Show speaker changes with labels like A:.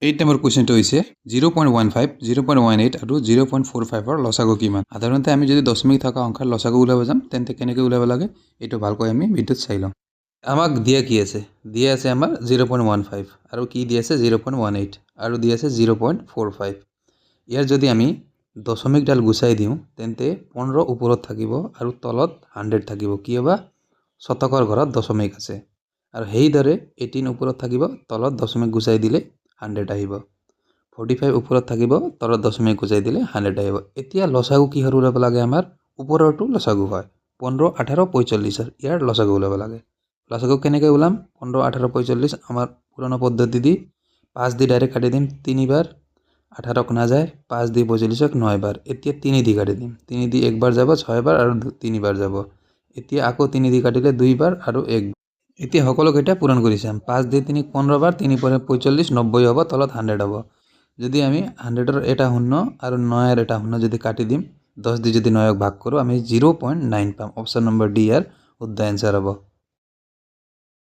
A: 8 number কুৱেশ্যনটো হৈছে 0.15, 0.18 আৰু 0.45ৰ লসাগু কিমান। সাধাৰণতে আমি যদি দশমিক থকা সংখ্যাৰ লসাগু উলিয়াব যাম তেন্তে কেনেকৈ উলিয়াব লাগে এইটো ভালকৈ আমি ভিডিঅ'ত চাই লওঁ। আমাক দিয়া কি আছে? দিয়া আছে আমাৰ 0.15 আৰু কি দিয়া আছে 0.18 আৰু দিয়া আছে 0.45। ইয়াৰ যদি আমি দশমিকডাল গুচাই দিওঁ তেন্তে 15 ওপৰত থাকিব আৰু তলত 100 থাকিব। কিয় বা শতকৰ ঘৰত দশমিক আছে। আৰু সেইদৰে 18 ওপৰত থাকিব তলত দশমিক গুচাই দিলে 100 আহিব। 45 ওপৰত থাকিব তলত দশমিক গুচাই দিলে 100 আহিব। এতিয়া লসাগু কিহৰ উলিয়াব লাগে আমাৰ? ওপৰৰটো লসাগু হয় 15, 18, 45 ইয়াৰ লসাগু উলিয়াব লাগে। লসাগু কেনেকৈ ওলাম? 15, 18, 45 আমাৰ পুৰণা পদ্ধতি দি 5 দি ডাইৰেক্ট কাটি দিম 3 বাৰ, 18ক নাযায় 5 দি 45ক 9 বাৰ। এতিয়া 3 দি কাটি দিম, 3 দি একবাৰ যাব 6 বাৰ আৰু 3 বাৰ যাব। এতিয়া আকৌ 3 দি কাটিলে 2 বাৰ আৰু 1। এতিয়া সকলোকেইটা পূৰণ কৰি চাম। 5 দি 3 15 বাৰ, 3 পৰে 45, 90 হ'ব, তলত 100 হ'ব। যদি আমি 100ৰ এটা শূন্য আৰু 9ৰ এটা শূন্য যদি কাটি দিম 10 দি যদি 9ক ভাগ কৰোঁ আমি 0.9 পাম। অপশ্যন নম্বৰ ডি ইয়াৰ শুদ্ধ এনসাৰ হ'ব।